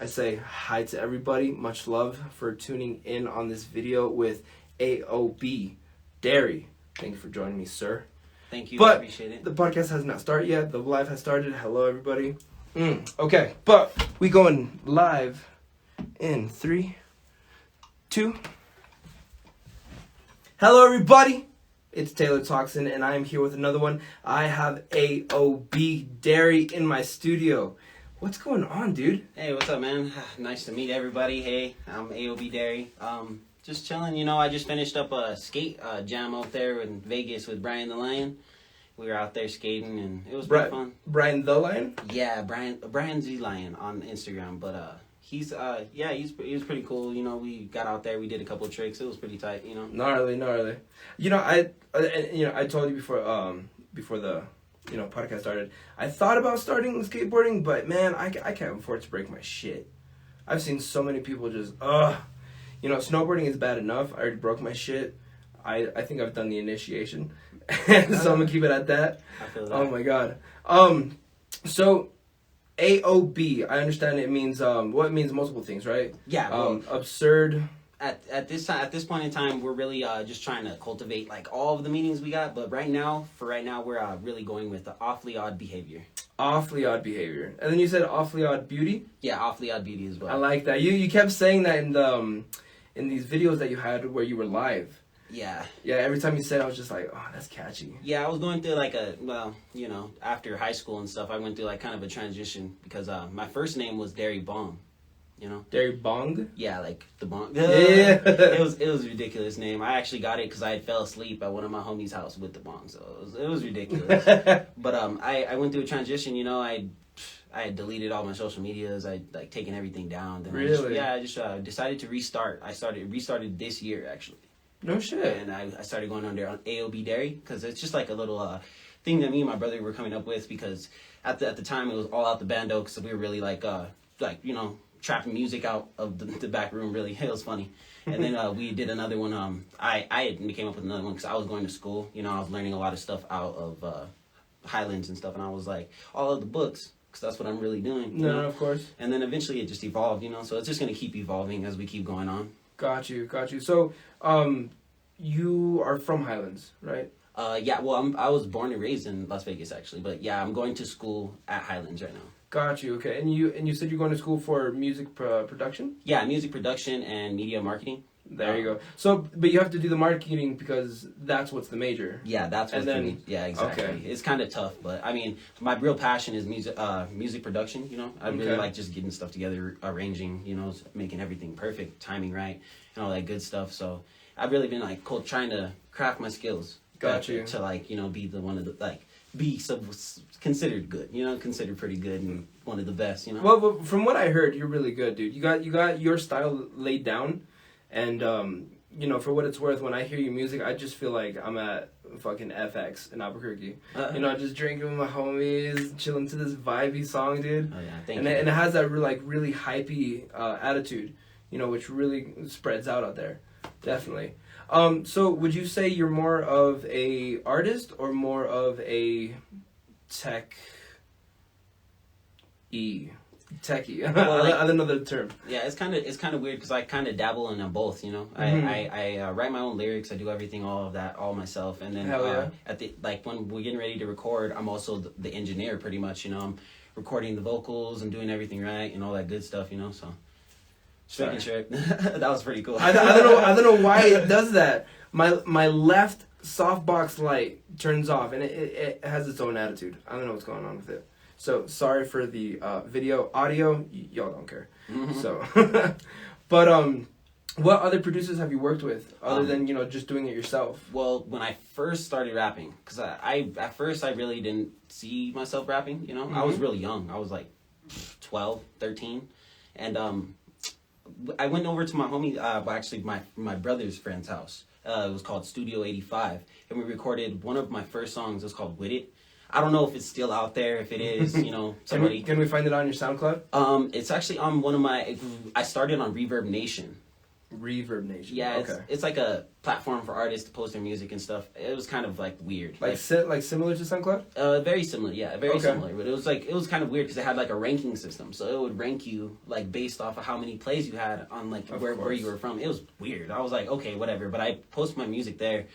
I say hi to everybody. Much love for tuning in on this video with AOB Dari. Thank you for joining me, sir. Thank you. But I appreciate it. The podcast has not started yet. The live has started. Hello, everybody. Okay, but we going live in 3, 2. Hello, everybody. It's Taylor Toxin, and I am here with another one. I have AOB Dari in my studio. What's going on, dude? Hey, what's up, man? Nice to meet everybody. Hey, I'm AOB Dari. Just chilling. You know, I just finished up a skate jam out there in Vegas with Brian the Lion. We were out there skating, and it was pretty fun. Brian the Lion? Yeah, Brian Z Lion on Instagram. But he was pretty cool. You know, we got out there, we did a couple of tricks. It was pretty tight. You know. Gnarly. You know, I told you before the podcast started. I thought about starting skateboarding, but man, I can't afford to break my shit. I've seen so many people just snowboarding is bad enough. I already broke my shit. I think I've done the initiation, so I'm gonna keep it at that. I feel that. Oh my god. So AOB, I understand it means it means multiple things, right? Yeah. Well, absurd. At this point in time, we're really just trying to cultivate like all of the meanings we got. But right now, we're really going with the awfully odd behavior. Awfully odd behavior, and then you said awfully odd beauty. Yeah, awfully odd beauty as well. I like that. You kept saying that in these videos that you had where you were live. Yeah. Yeah. Every time you said, I was just like, oh, that's catchy. Yeah, I was going through like after high school and stuff, I went through like kind of a transition because my first name was Dari Bong. You know, Dari Bong? Yeah, like the bong. Yeah. It was a ridiculous name. I actually got it because I had fell asleep at one of my homies' house with the bong, so it was ridiculous. But I went through a transition. You know, I had deleted all my social medias. I like taken everything down. Then really? I just decided to restart. I restarted this year actually. No shit. And I started going on AOB Dari because it's just like a little thing that me and my brother were coming up with because at the time it was all out the bando because we were really like trapping music out of the back room. Really, it was funny. And then we did another one. I came up with another one because I was going to school. You know, I was learning a lot of stuff out of Highlands and stuff, and I was like, all of the books. Because that's what I'm really doing. You know? Of course. And then eventually it just evolved, you know. So it's just going to keep evolving as we keep going on. Got you. So, you are from Highlands, right? Yeah. Well, I was born and raised in Las Vegas, actually. But yeah, I'm going to school at Highlands right now. Got you. Okay. And you said you're going to school for music production? Yeah, music production and media marketing. There you go. So, but you have to do the marketing because that's what's the major. Yeah, that's what's the major. Yeah, exactly. Okay. It's kind of tough, but I mean, my real passion is music production. You know, I really like just getting stuff together, arranging. You know, making everything perfect, timing right, and all that good stuff. So, I've really been like trying to craft my skills. Got you. To be the one of the be considered good. You know, considered pretty good and one of the best. You know. Well, from what I heard, you're really good, dude. You got your style laid down. And, for what it's worth, when I hear your music, I just feel like I'm at fucking FX in Albuquerque. Just drinking with my homies, chilling to this vibey song, dude. Oh, yeah, thank you. And it has that really hypey attitude, which really spreads out there. Definitely. So would you say you're more of a artist or more of a techie? Well, I don't know the term. Yeah, it's kind of weird because I kind of dabble in them both. You know, I write my own lyrics. I do all of that all myself. And then when we're getting ready to record, I'm also the engineer pretty much. You know, I'm recording the vocals and doing everything right and all that good stuff. You know, so just making sure that was pretty cool. I don't know why it does that. My left softbox light turns off and it has its own attitude. I don't know what's going on with it. So, sorry for the audio, y'all don't care. Mm-hmm. So, but what other producers have you worked with other than, just doing it yourself? Well, when I first started rapping, because at first I really didn't see myself rapping, you know? Mm-hmm. I was really young. I was like 12, 13. And I went over to my homie, my brother's friend's house. It was called Studio 85. And we recorded one of my first songs. It was called With It. I don't know if it's still out there. If it is, somebody. Can we find it on your SoundCloud? It's actually on one of my. I started on Reverb Nation. Reverb Nation. Yeah, Okay. it's like a platform for artists to post their music and stuff. It was kind of like weird. Like similar to SoundCloud? Very similar, yeah, very Okay. similar. But it was kind of weird because it had like a ranking system, so it would rank you like based off of how many plays you had on like where you were from. It was weird. I was like, okay, whatever. But I posted my music there,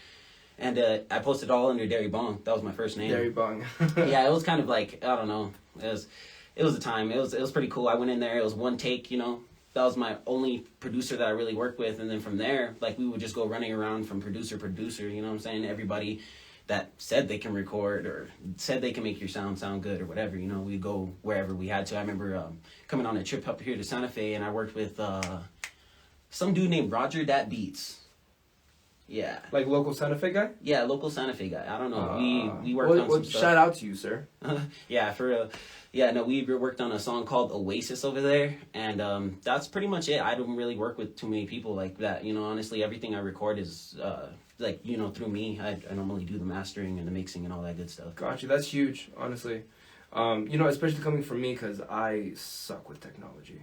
and I posted all under Dari Bong. That was my first name. Dari Bong. Yeah, it was kind of like, I don't know. It was a time. It was pretty cool. I went in there. It was one take, you know. That was my only producer that I really worked with, and then from there, like, we would just go running around from producer, you know what I'm saying? Everybody that said they can record or said they can make your sound good or whatever, you know, we'd go wherever we had to. I remember coming on a trip up here to Santa Fe, and I worked with some dude named Roger Dat Beats. Yeah. Like local Santa Fe guy? Yeah, local Santa Fe guy. I don't know. We worked on some stuff. Shout out to you, sir. Yeah, for real. Yeah, no, we worked on a song called Oasis over there, and that's pretty much it. I don't really work with too many people like that. You know, honestly, everything I record is like, you know, through me. I normally do the mastering and the mixing and all that good stuff. Gotcha. That's huge, honestly. You know, especially coming from me, because I suck with technology.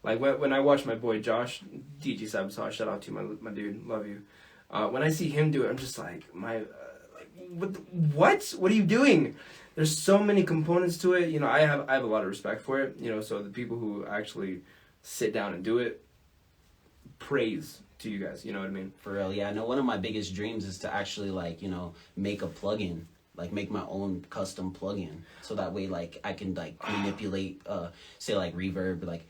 Like, when I watch my boy Josh, DJ Sabotage, shout out to you, my dude, love you. When I see him do it, I'm just like, what? What are you doing? There's so many components to it. You know, I have a lot of respect for it. You know, so the people who actually sit down and do it, praise to you guys. You know what I mean? For real, yeah. No, one of my biggest dreams is to actually, like, you know, make a plugin. Like, make my own custom plugin. So that way, like, I can, like, manipulate, say, like, reverb, like,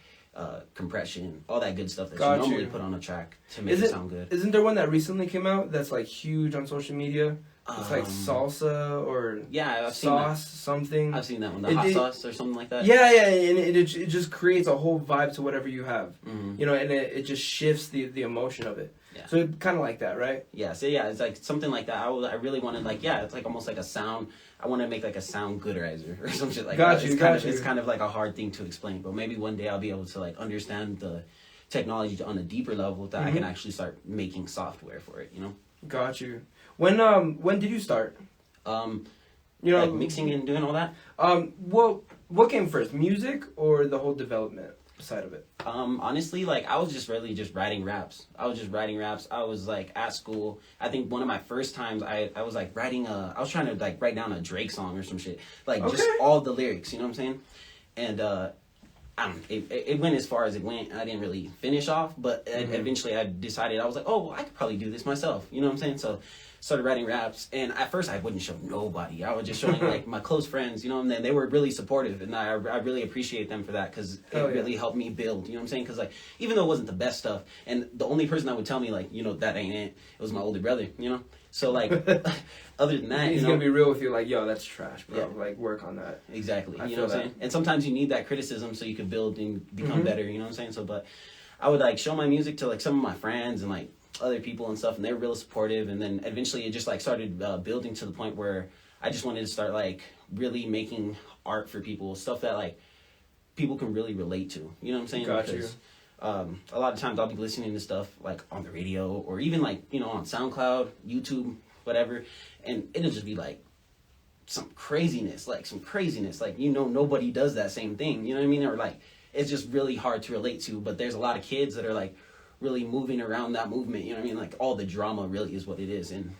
compression, all that good stuff that you normally put on a track to make it sound good. Isn't there one that recently came out that's, like, huge on social media? It's like salsa or I've sauce, something. I've seen that one, the hot sauce or something like that. Yeah, and it just creates a whole vibe to whatever you have. Mm-hmm. You know, and it just shifts the emotion of it. Yeah. So it kind of like that, right? Yeah, so yeah, it's like something like that. I really wanted, like, yeah, it's like almost like a sound. I want to make like a sound gooderizer or some shit like that. It's kind of like a hard thing to explain, but maybe one day I'll be able to like understand the technology on a deeper level that I can actually start making software for it, you know? Got you. When did you start? You know, like mixing and doing all that? Well, what came first, music or the whole development side of it? Honestly, like, I was just really just writing raps. I was like at school. I think one of my first times I was like writing I was trying to like write down a Drake song or some shit. Like, just all the lyrics, you know what I'm saying? And it went as far as it went. I didn't really finish off, but eventually I decided, I was like, oh, I could probably do this myself. You know what I'm saying? So started writing raps, and at first I wouldn't show nobody. I was just showing like my close friends, you know, and they were really supportive, and I really appreciate them for that, because it really helped me build, you know what I'm saying? Because like, even though it wasn't the best stuff, and the only person that would tell me like, you know, that ain't it was my older brother, you know? So like, other than that, he's gonna be real with you, like, yo, that's trash, bro. Yeah. Like, work on that. Exactly. You know what I'm saying? And sometimes you need that criticism so you can build and become better, you know what I'm saying? So, but I would like show my music to like some of my friends and like other people and stuff, and they were real supportive, and then eventually it just like started building to the point where I just wanted to start like really making art for people, stuff that like people can really relate to, you know what I'm saying? Got because a lot of times I'll be listening to stuff like on the radio or even like, you know, on SoundCloud, YouTube, whatever, and it'll just be like some craziness, like, you know, nobody does that same thing, you know what I mean? Or like, it's just really hard to relate to, but there's a lot of kids that are like really moving around that movement, you know what I mean? Like, all the drama really is what it is, and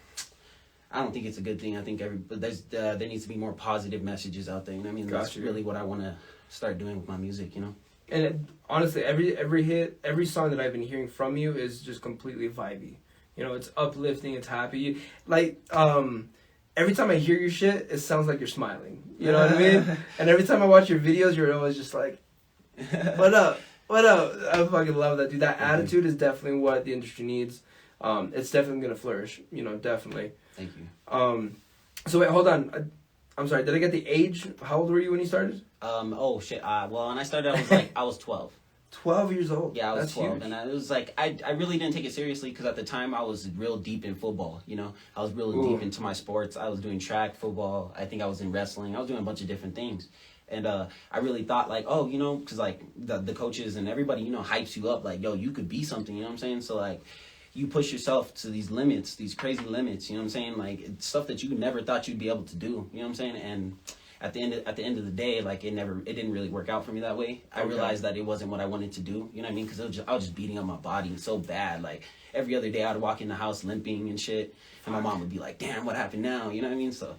I don't think it's a good thing. I think there needs to be more positive messages out there, you know what I mean? That's really what I want to start doing with my music, you know? And honestly, every hit, every song that I've been hearing from you is just completely vibey. You know, it's uplifting, it's happy. Like, every time I hear your shit, it sounds like you're smiling. You know what I mean? And every time I watch your videos, you're always just like, what up? What up? I fucking love that, dude. That attitude is definitely what the industry needs. It's definitely going to flourish, you know, definitely. Thank you. So wait, hold on. I'm sorry, did I get the age? How old were you when you started? Oh shit. Well, when I started, I was 12. 12 years old. Yeah, I was That's 12, huge. and it was like I really didn't take it seriously because at the time I was real deep in football. You know, I was real deep into my sports. I was doing track, football. I think I was in wrestling. I was doing a bunch of different things, and I really thought like, oh, you know, because like the coaches and everybody, you know, hypes you up like, yo, you could be something. You know what I'm saying? So like, you push yourself to these limits, these crazy limits. You know what I'm saying? Like, it's stuff that you never thought you'd be able to do. You know what I'm saying? And at the end of the day, like it didn't really work out for me that way. I realized that it wasn't what I wanted to do. You know what I mean? Because I was just beating up my body so bad. Like every other day, I'd walk in the house limping and shit, and my mom would be like, "Damn, what happened now?" You know what I mean? So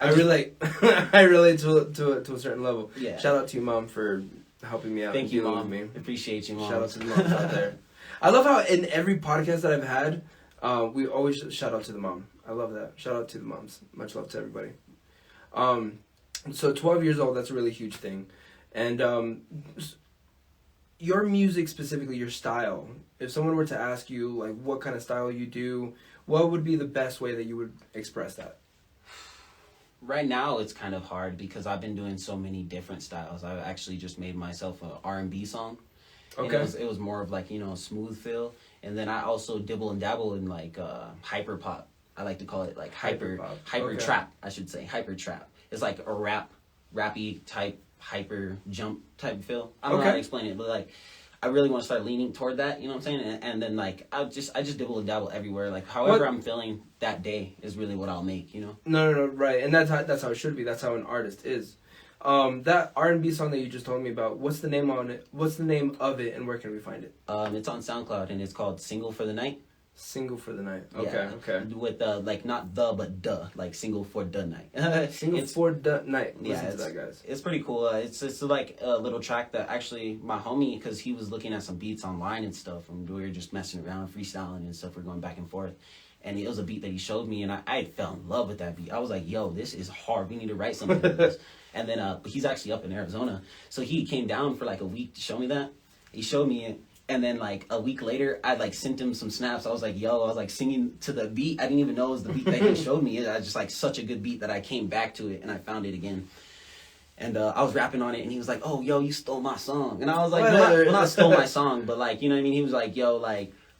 I relate. I relate to a certain level. Yeah. Shout out to you, Mom, for helping me out. Thank you, Mom. Me. Appreciate you, Mom. Shout out to the moms out there. I love how in every podcast that I've had, we always shout out to the mom. I love that. Shout out to the moms. Much love to everybody. So 12 years old, that's a really huge thing. And your music specifically, your style, if someone were to ask you like what kind of style you do, what would be the best way that you would express that? Right now, it's kind of hard because I've been doing so many different styles. I actually just made myself an R&B song. Okay. And it was more of like, you know, smooth feel. And then I also dibble and dabble in like hyper pop. I like to call it like hyper okay. trap, I should say. Hyper trap. It's like a rappy type, hyper jump type feel. I don't know how to explain it, but like I really want to start leaning toward that, you know what I'm saying? And then like I just dibble and dabble everywhere. Like however I'm feeling that day is really what I'll make, you know? No, right. And that's how it should be. That's how an artist is. That R&B song that you just told me about, what's the name on it? What's the name of it and where can we find it? It's on SoundCloud and it's called Single for the Night. Single for the night. Yeah, Okay. With like not the but duh, like single for the night. Single for the night. Listen to that, guys. It's pretty cool. It's like a little track that actually my homie, because he was looking at some beats online and stuff, and we were just messing around, freestyling and stuff. We're going back and forth, and it was a beat that he showed me, and I fell in love with that beat. I was like, yo, this is hard. We need to write something like this. And then he's actually up in Arizona, so he came down for like a week to show me that. He showed me it. And then, like, a week later, I, like, sent him some snaps. I was like, yo, I was, like, singing to the beat. I didn't even know it was the beat that he showed me. It was just, like, such a good beat that I came back to it, and I found it again. And I was rapping on it, and he was like, oh, yo, you stole my song. And I was like, well, not stole my song, but, like, you know what I mean? He was like, yo,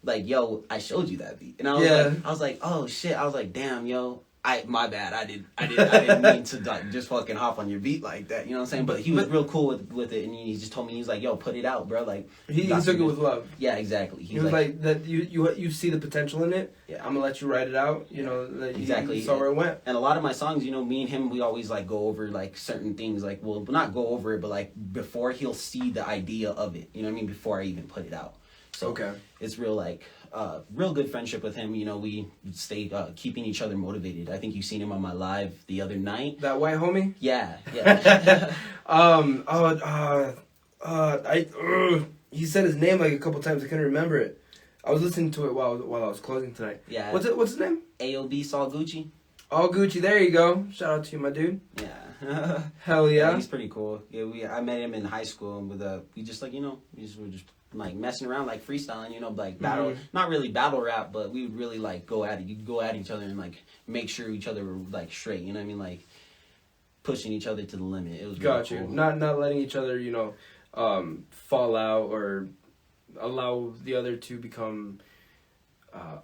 yo, I showed you that beat. And I was like, oh, shit. I was like, damn, yo. My bad. I didn't mean to like, just fucking hop on your beat like that. You know what I'm saying? But he was real cool with it, and he just told me, he was like, "Yo, put it out, bro." Like he took it with love. Yeah, exactly. He was like that. You see the potential in it. Yeah. I'm gonna let you write it out. You know, exactly. You saw where it went. And a lot of my songs, you know, me and him, we always like go over like certain things. Like, well, not go over it, but like before he'll see the idea of it. You know what I mean? Before I even put it out. So it's real like. Real good friendship with him. You know, we stay keeping each other motivated. I think you've seen him on my live the other night. That white homie? Yeah. He said his name like a couple times. I couldn't remember it. I was listening to it while I was closing tonight. Yeah. What's his name? AOB Saul Gucci. All Gucci. There you go. Shout out to you, my dude. Yeah. Hell yeah. He's pretty cool. Yeah, I met him in high school, and we just like, you know, we're just like messing around, like freestyling, you know, like battle, not really battle rap, but we would really like go at each other and like make sure each other were like straight, you know what I mean, like pushing each other to the limit. It was really got you. Cool. Not letting each other, you know, fall out or allow the other to become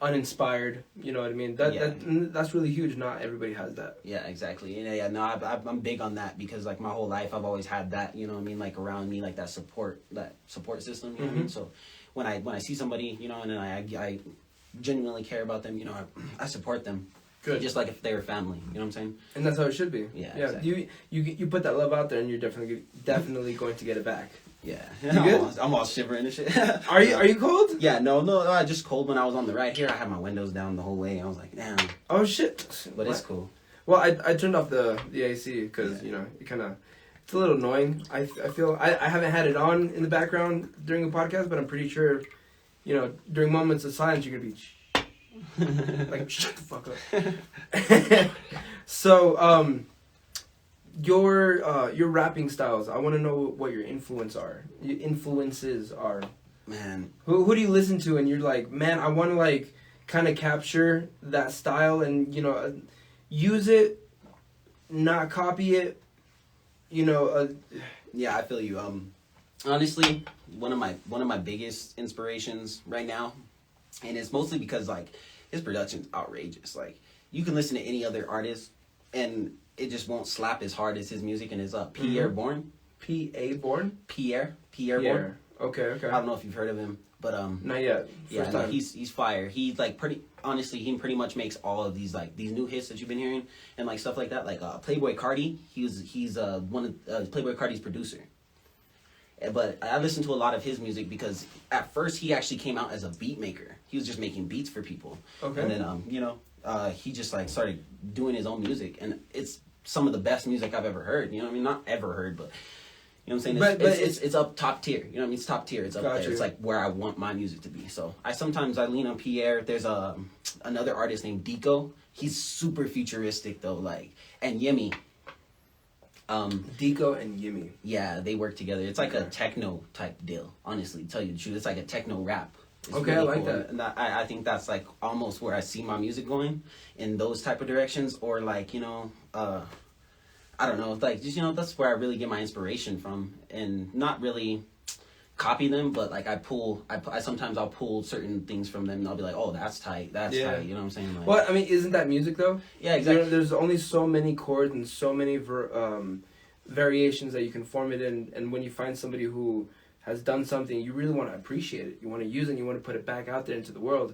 uninspired. You know what I mean? That's really huge. Not everybody has that. Yeah, exactly. And I'm big on that because like my whole life I've always had that. You know what I mean? Like around me, like that support system. You know what I mean? So when I see somebody, you know, and then I genuinely care about them, you know, I support them. Good. Just like if they were family, you know what I'm saying? And that's how it should be. Yeah. Exactly. You put that love out there, and you're definitely going to get it back. Yeah. You good? I'm all shivering and shit. Are you cold? Yeah, no, I just cold when I was on the ride here. I had my windows down the whole way. I was like, damn. Oh shit. But it's cool. Well, I turned off the AC because you know it's a little annoying. I feel I haven't had it on in the background during a podcast, but I'm pretty sure, you know, during moments of silence you're gonna be like shut the fuck up. So your rapping styles. I want to know what your influences are. Man, who do you listen to and you're like, man, I want to like kind of capture that style and, you know, use it, not copy it, you know. Yeah, I feel you. Honestly, one of my biggest inspirations right now, and it's mostly because like his production's outrageous. Like you can listen to any other artist and it just won't slap as hard as his music, and it's Pierre Bourne. P.A. Bourne? Pierre Bourne. Okay. I don't know if you've heard of him, but Not yet. yeah, First no, time. he's fire. He like he pretty much makes all of these like these new hits that you've been hearing and like stuff like that. Like Playboy Cardi, he's one of Playboy Cardi's producer. But I listened to a lot of his music because at first he actually came out as a beat maker. He was just making beats for people. Okay. And then he just like started doing his own music, and it's some of the best music I've ever heard. You know what I mean? Not ever heard, but you know what I'm saying? It's up top tier. You know what I mean? It's top tier. It's up there. It's like where I want my music to be. So I lean on Pierre. There's another artist named Deco. He's super futuristic though, like, and Yemi. Deco and Yimmy. Yeah, they work together. It's like a techno type deal. Honestly, to tell you the truth, it's like a techno rap. It's Okay, really I like cool. that. And I think that's like almost where I see my music going, in those type of directions, or like I don't know, like just that's where I really get my inspiration from, and not really copy them, but like I sometimes I'll pull certain things from them, and I'll be like, oh, that's tight, tight. You know what I'm saying? Like, well, I mean, isn't that music though? Yeah, exactly. There's only so many chords and so many variations that you can form it in, and when you find somebody who has done something, you really want to appreciate it. You want to use it, and you want to put it back out there into the world.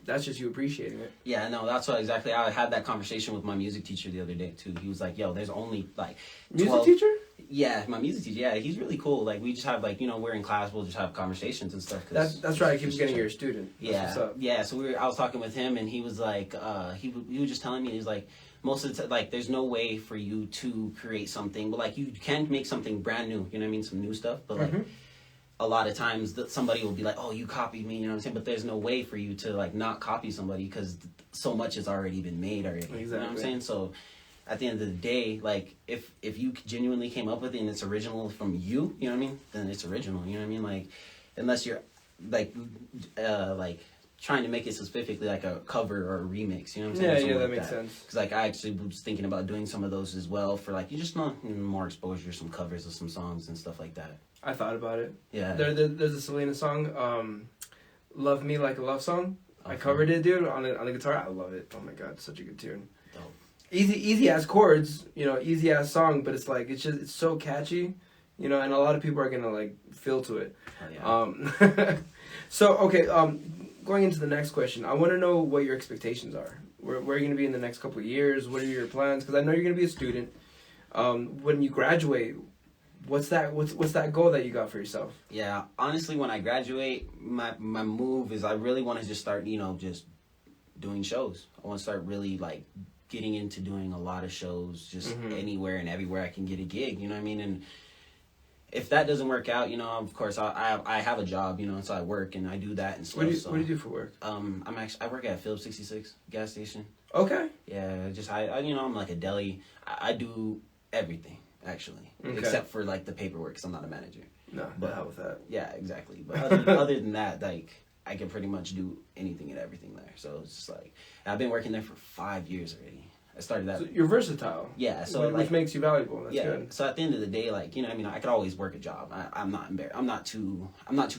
That's just you appreciating it. Yeah, no, that's what exactly. I had that conversation with my music teacher the other day too. He was like, "Yo, there's only like 12... Music teacher." Yeah, my music teacher. Yeah, he's really cool. Like we just have like we're in class, we'll just have conversations and stuff. That's right. I keep getting you're a student. That's yeah, what's up. yeah. So I was talking with him, and he was like, he was just telling me, he's like, most of the time, like, there's no way for you to create something, but like you can make something brand new. You know what I mean? Some new stuff, but like. A lot of times that somebody will be like, oh, you copied me, you know what I'm saying? But there's no way for you to like not copy somebody because so much has already been made already. Exactly. You know what I'm saying? So at the end of the day, like if you genuinely came up with it and it's original from you, you know what I mean? Then it's original, you know what I mean? Like unless you're like trying to make it specifically like a cover or a remix, you know what I'm saying? Yeah, that makes sense. Because like I actually was thinking about doing some of those as well for like you just want more exposure, some covers of some songs and stuff like that. I thought about it. Yeah. There's a Selena song, "Love Me Like a Love Song." Okay. I covered it, dude, on the guitar. I love it. Oh my god, such a good tune. Dope. Easy ass chords, easy ass song, but it's like it's so catchy, and a lot of people are gonna like feel to it. Oh, yeah. So okay, going into the next question, I want to know what your expectations are. Where are you gonna be in the next couple of years? What are your plans? Because I know you're gonna be a student. When you graduate, what's that goal that you got for yourself? Yeah, honestly, when I graduate, my move is I really want to just start, just doing shows. I want to start really like getting into doing a lot of shows, just anywhere and everywhere I can get a gig. You know what I mean? And if that doesn't work out, of course I have a job, so I work and I do that and stuff. What do you do for work? I work at Phillips 66 gas station. Okay. Yeah, just I'm like a deli. I do everything. Actually, except for like the paperwork, because I'm not a manager. No, but hell with that. Yeah, exactly. But other than that, like I can pretty much do anything and everything there. So it's just like I've been working there for 5 years already. I started that. So you're versatile. Yeah. So which makes you valuable. That's good. So at the end of the day, like I could always work a job. I'm not embarrassed. I'm not too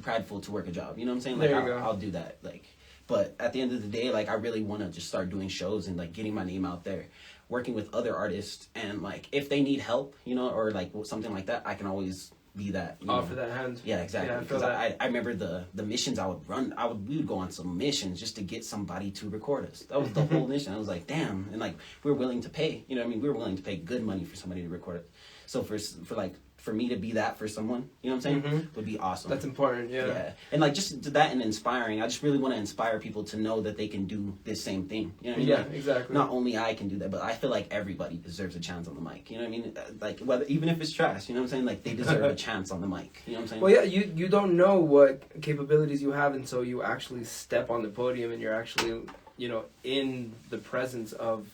prideful to work a job. You know what I'm saying? Like I'll do that. Like, but at the end of the day, like I really want to just start doing shows and like getting my name out there. Working with other artists, and like if they need help, or like something like that, I can always be that. Offer that hand. Yeah, exactly. Because I remember the missions I would run. We would go on some missions just to get somebody to record us. That was the whole mission. I was like, damn, and like we're willing to pay. You know what I mean? We're willing to pay good money for somebody to record it. So for me to be that for someone, you know what I'm saying, would be awesome. That's important, yeah. Yeah, and like just that and inspiring. I just really want to inspire people to know that they can do this same thing. You know what I mean? Yeah, like, exactly. Not only I can do that, but I feel like everybody deserves a chance on the mic. You know what I mean? Like even if it's trash, you know what I'm saying? Like they deserve a chance on the mic. You know what I'm saying? Well, yeah, you don't know what capabilities you have until you actually step on the podium and you're actually, in the presence of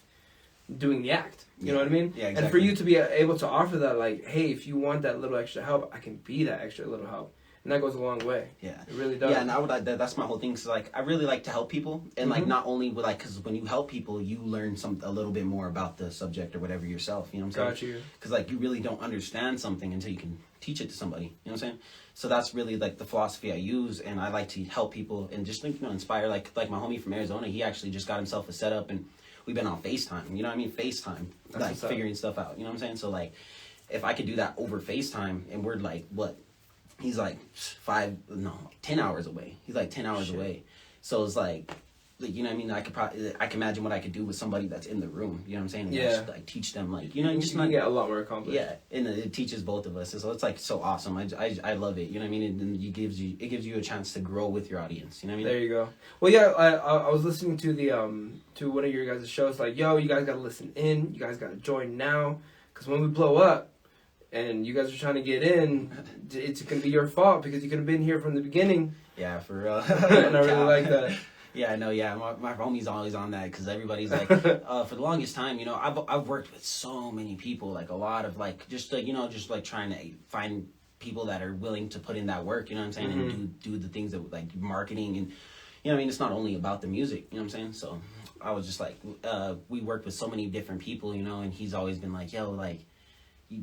doing the act. You know what I mean? Yeah, exactly. And for you to be able to offer that, like, hey, if you want that little extra help, I can be that extra little help. And that goes a long way. Yeah. It really does. Yeah, and that's my whole thing. So, like, I really like to help people. And, like, not only with, like, because when you help people, you learn a little bit more about the subject or whatever yourself. You know what I'm saying? Got you. Because, like, you really don't understand something until you can teach it to somebody. You know what I'm saying? So that's really, like, the philosophy I use. And I like to help people and just, inspire. Like my homie from Arizona, he actually just got himself a setup. And we've been on FaceTime. You know what I mean? FaceTime. That's like, figuring stuff out. You know what I'm saying? So, like, if I could do that over FaceTime and we're, like, what? he's like 10 hours away. He's like 10 hours away. So it's like, you know what I mean? I can imagine what I could do with somebody that's in the room. You know what I'm saying? Yeah. Like teach them, like, you know, you just can not get a lot more accomplished. Yeah, and it teaches both of us. So it's like so awesome. I love it. You know what I mean? And it gives you a chance to grow with your audience. You know what I mean? There you go. Well, yeah, I was listening to the to one of your guys' shows. Like, yo, you guys gotta listen in. You guys gotta join now, because when we blow up, and you guys are trying to get in, it's gonna be your fault because you could have been here from the beginning. Yeah, for real. And I really like that. Yeah, I know. Yeah, my homie's always on that because everybody's like, for the longest time, you know, I've worked with so many people, like a lot of like just like, you know, just like trying to find people that are willing to put in that work. You know what I'm saying? Mm-hmm. And do the things that like marketing and, you know, what I mean, it's not only about the music. You know what I'm saying? So I was just like, we worked with so many different people, you know, and he's always been like, yo, like,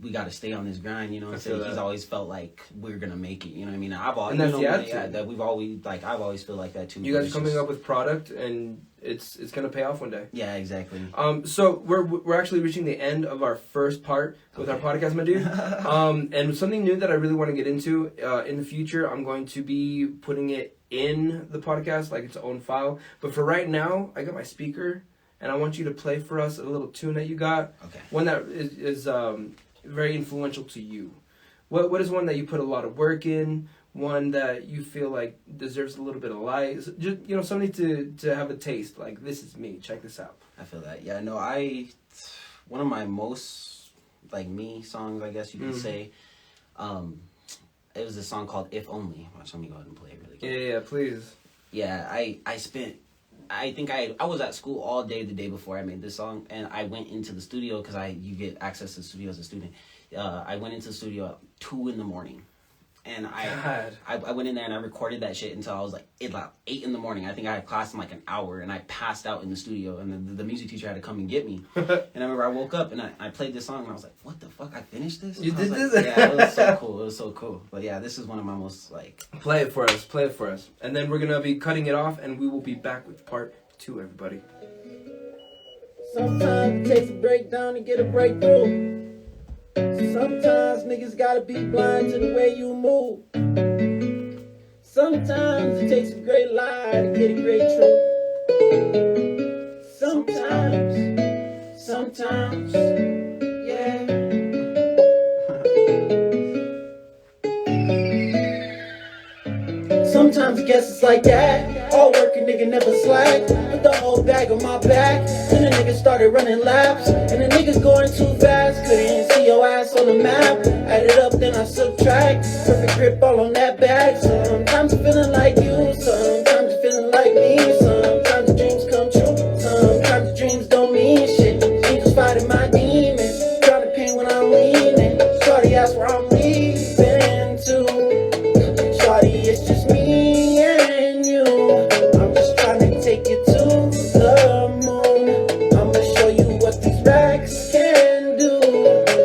we got to stay on this grind, you know. So he's always felt like we're gonna make it, you know what I mean? I've always, and that's you know, the attitude. that we've always like I've always feel like that too. You guys are coming up with product, and it's gonna pay off one day. Yeah, exactly. So we're actually reaching the end of our first part with our podcast, my dude. And something new that I really want to get into in the future, I'm going to be putting it in the podcast like its own file. But for right now, I got my speaker, and I want you to play for us a little tune that you got. Okay. One that is very influential to you. What is one that you put a lot of work in? One that you feel like deserves a little bit of light? Just, you know, something to have a taste. Like, this is me. Check this out. I feel that. Yeah, no, one of my most like me songs, I guess you could say. It was a song called "If Only." Watch, let me go ahead and play it really quick. Yeah, please. Yeah, I think I was at school all day the day before I made this song, and I went into the studio because you get access to the studio as a student. I went into the studio at 2 a.m, and I went in there and I recorded that shit until I was like 8 in the morning. I think I had class in like an hour, and I passed out in the studio, and then the music teacher had to come and get me. And I remember I woke up and I played this song, and I was like, "What the fuck? I finished this?" You did like, this? Yeah, it was so cool. It was so cool. But yeah, this is one of my most like. Play it for us. Play it for us, and then we're gonna be cutting it off, and we will be back with part 2. Everybody. Sometimes it takes a breakdown to get a breakthrough. Sometimes niggas gotta be blind to the way you move. Sometimes it takes a great lie to get a great truth. Sometimes, yeah. Sometimes I guess it's like that. All work, a nigga never slack. Put the whole bag on my back. Then the niggas started running laps. And the niggas going too fast. Couldn't see your ass on the map. Add it up, then I subtract. Perfect grip all on that bag. Sometimes I'm feeling like you. Sometimes you're feeling like me. Sometimes the dreams come true. Sometimes the dreams don't mean shit. Angels fighting my demons. Drowning pain when I'm leaning. Shorty ask where I'm leaving to. Shorty, it's just me and you. I'm just trying to take you to the moon. I'ma show you what these racks can do.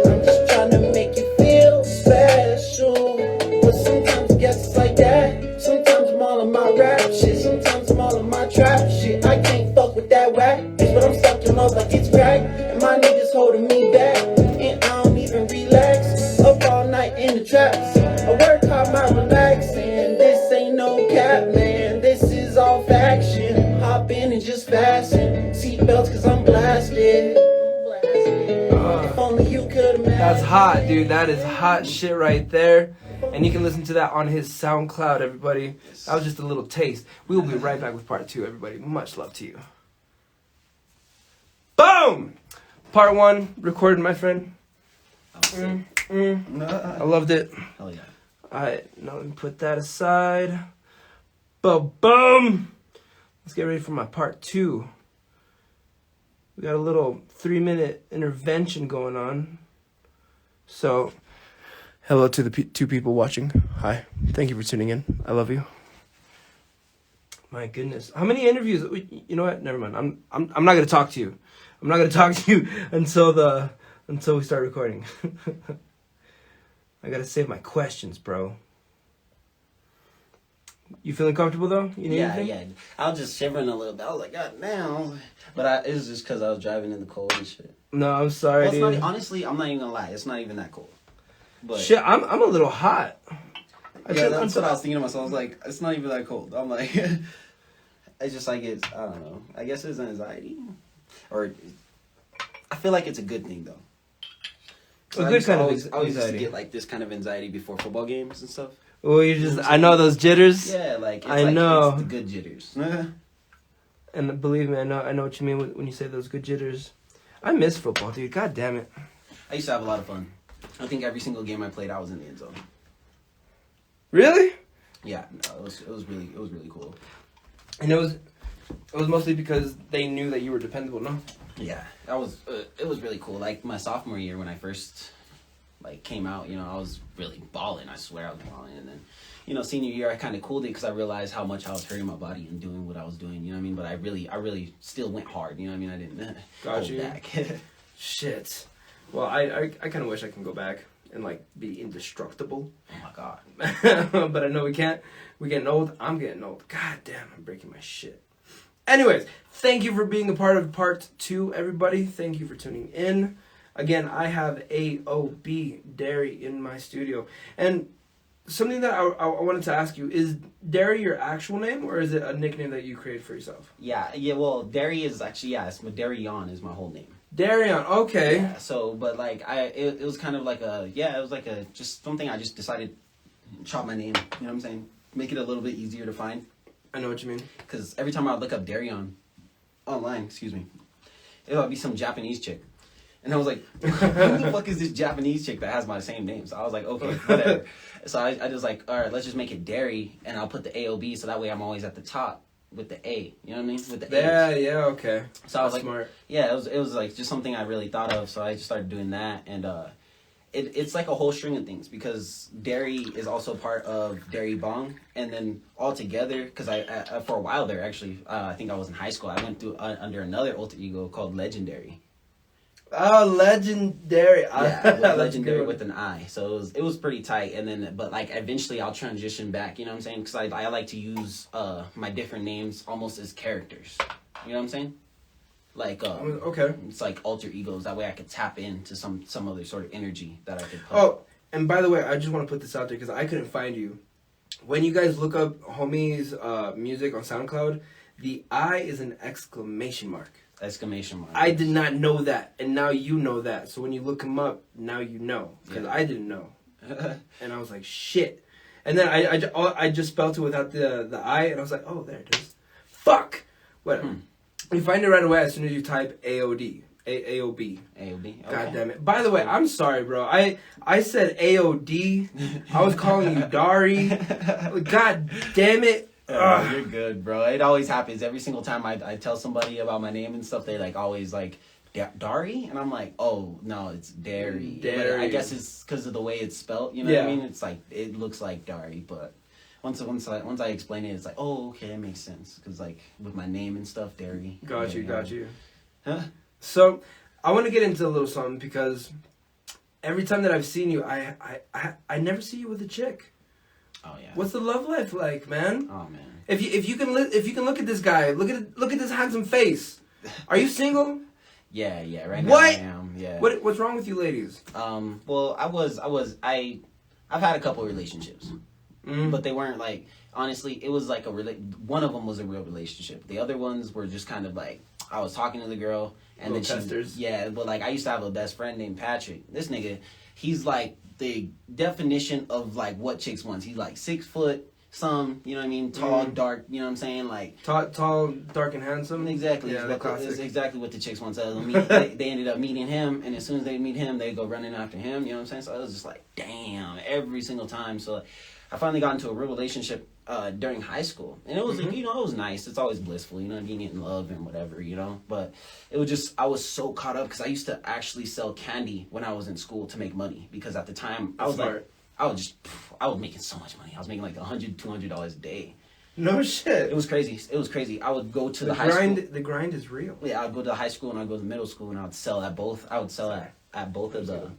I'm just trying to make you feel special. But sometimes I guess it's like that. Sometimes I'm all in my rap shit. Sometimes I'm all in my trap shit. I can't fuck with that whack. It's but I'm stuck in love like it's crack. And my niggas holding me back. And I don't even relax. Up all night in the traps. I work hard, my relaxing. This ain't no cap, man. This is all faction. Hop in and just fasten. Seatbelts, cause I'm blasted. If only you could imagine. That's hot, dude. That is hot shit right there. And you can listen to that on his SoundCloud, everybody. That was just a little taste. We will be right back with part 2, everybody. Much love to you. Boom! Part 1 recorded, my friend. I loved it. Hell yeah. Alright, now let me put that aside. Boom! Let's get ready for my part 2. We got a little 3-minute intervention going on. So, hello to the 2 people watching. Hi. Thank you for tuning in. I love you. My goodness. How many interviews? You know what? Never mind. I'm not going to talk to you. I'm not going to talk to you until we start recording. I got to save my questions, bro. You feeling comfortable though? You need anything? Yeah. I was just shivering a little bit. I was like, God damn. But it was just because I was driving in the cold and shit. No, I'm sorry, dude. Honestly, I'm not even gonna lie. It's not even that cold. But shit, I'm a little hot. Yeah, that's what I was thinking to myself. I was like, it's not even that cold. I'm like, it's just like it's. I don't know. I guess it's anxiety, or I feel like it's a good thing though. A good kind of I always used to anxiety. get like this kind of anxiety before football games and stuff. Well, you just, I know those jitters. Yeah, like it's I know. it's the good jitters. And believe me, I know what you mean when you say those good jitters. I miss football, dude. God damn it. I used to have a lot of fun. I think every single game I played, I was in the end zone. Really? Yeah, no, it was really cool. And it was mostly because they knew that you were dependable, no? Yeah, it was really cool. Like my sophomore year when I first like came out, I was really balling. I swear I was balling. And then, senior year I kind of cooled it because I realized how much I was hurting my body and doing what I was doing. You know what I mean? But I really still went hard. You know what I mean? I didn't hold back. Shit. Well, I kind of wish I can go back and like be indestructible. Oh my god. But I know we can't. We're getting old. I'm getting old. God damn, I'm breaking my shit. Anyways, thank you for being a part of part 2, everybody. Thank you for tuning in. Again, I have AOB Dari in my studio. And something that I wanted to ask you, is Dari your actual name, or is it a nickname that you created for yourself? Yeah. Well, Dari is actually, it's Darian is my whole name. Darian, okay. Yeah, so, but like, it was kind of like it was like just something I just decided to chop my name, you know what I'm saying? Make it a little bit easier to find. I know what you mean. Because every time I would look up Darian online, it would be some Japanese chick. And I was like, who the fuck is this Japanese chick that has my same name? So I was like, okay, whatever. So I just like, all right, let's just make it Dari, and I'll put the AOB, so that way I'm always at the top with the A. You know what I mean? With the A. Yeah, okay. So I was like, smart. Yeah, it was like just something I really thought of. So I just started doing that, and it's like a whole string of things because Dari is also part of Dari Bong, and then all together, because I for a while there actually, I think I was in high school. I went through under another alter ego called Legendary. Oh, Legendary. Yeah, Legendary with an I. So it was pretty tight. And then, but like eventually I'll transition back. You know what I'm saying? Because I like to use my different names almost as characters. You know what I'm saying? Like okay, it's like alter egos. That way I could tap into some other sort of energy that I could put. Oh, and by the way, I just want to put this out there because I couldn't find you. When you guys look up Homie's music on SoundCloud, the I is an exclamation mark. Exclamation mark. I did not know that, and now you know that. So when you look him up, now you know, because I didn't know, and I was like, shit. And then I just spelled it without the I, and I was like, oh, there it is. Fuck. Whatever. You find it right away as soon as you type AOD. AOB. AOB. Okay. God damn it. By the way, I'm sorry, bro. I said AOD. I was calling you Dari. God damn it. You're good, bro. It always happens. Every single time I tell somebody about my name and stuff, they like always like, Dari? And I'm like, oh, no, it's Dari. But I guess it's because of the way it's spelled. You know what I mean? It's like, it looks like Dari, but once I explain it, it's like, oh, okay, it makes sense. Because like with my name and stuff, Dari. Got you. Huh? So I want to get into a little something because every time that I've seen you, I never see you with a chick. Oh yeah. What's the love life like, man? Oh man. If you can look at this guy, look at this handsome face. Are you single? Yeah. Right now I am. Yeah. What's wrong with you, ladies? Well, I've had a couple of relationships, but they weren't like. Honestly, it was like one of them was a real relationship. The other ones were just kind of like I was talking to the girl and then testers. But like I used to have a best friend named Patrick. This nigga, he's like the definition of like what chicks wants. He's like 6 foot, you know what I mean, tall, dark. You know what I'm saying, like tall, dark, and handsome. Exactly. Yeah, that's exactly what the chicks want. So they ended up meeting him, and as soon as they meet him, they go running after him. You know what I'm saying? So it was just like, damn, every single time. So I finally got into a real relationship during high school, and it was like, it was nice. It's always blissful, being in love and whatever, But it was just I was so caught up because I used to actually sell candy when I was in school to make money because at the time I was I was making so much money. I was making like $100, $200 a day. No shit. It was crazy. I would go to the high school. The grind is real. Yeah, I'd go to high school and I'd go to middle school and I'd sell at both. I would sell at both of the.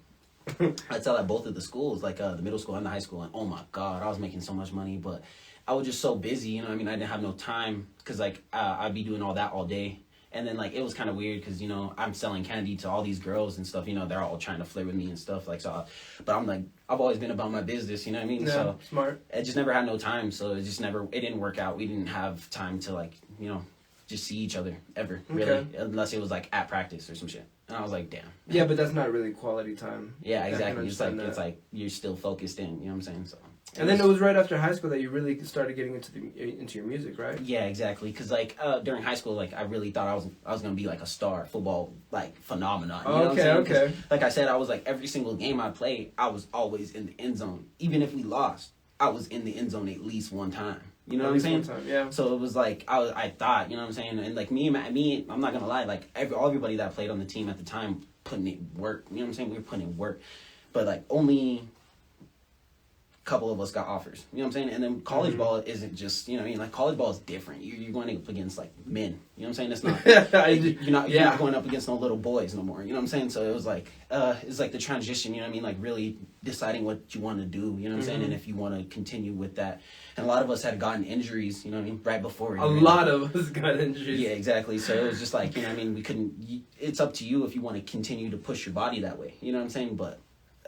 I'd sell at both of the schools, like the middle school and the high school. And oh my god, I was making so much money, but I was just so busy. I didn't have no time because like I'd be doing all that all day, And then, like, it was kind of weird because, you know, I'm selling candy to all these girls and stuff. You know, they're all trying to flirt with me and stuff. Like, so, but I'm like, I've always been about my business, you know what I mean? Yeah, so smart. I just never had no time. So it didn't work out. We didn't have time to, like, you know, just see each other ever, really. Okay. Unless it was, like, at practice or some shit. And I was like, damn. Yeah, but that's not really quality time. Yeah, I can exactly. understand It's like you're still focused in, you know what I'm saying? So. And then it was right after high school that you really started getting into your music, right? Yeah, exactly. Because like during high school, like I really thought I was gonna be like a star, football like phenomenon. You know what I'm saying? Okay. Like I said, I was like every single game I played, I was always in the end zone. Even if we lost, I was in the end zone at least one time. You know what I'm saying? One time, yeah. So it was like I thought, you know what I'm saying, and like me, I'm not gonna lie, like everybody that played on the team at the time putting in work. You know what I'm saying? We were putting in work, but like only couple of us got offers, you know what I'm saying? And then college ball isn't just, you know what I mean, like college ball is different. You're going up against like men, you know what I'm saying? It's not you're not going up against no little boys no more, you know what I'm saying? So it was like it's like the transition, you know what I mean, like really deciding what you want to do, you know what I'm saying, and if you want to continue with that. And a lot of us had gotten injuries, you know what I mean, right before. A lot of us got injuries. Yeah, exactly. So it was just like, you know what I mean, we couldn't, it's up to you if you want to continue to push your body that way, you know what I'm saying? But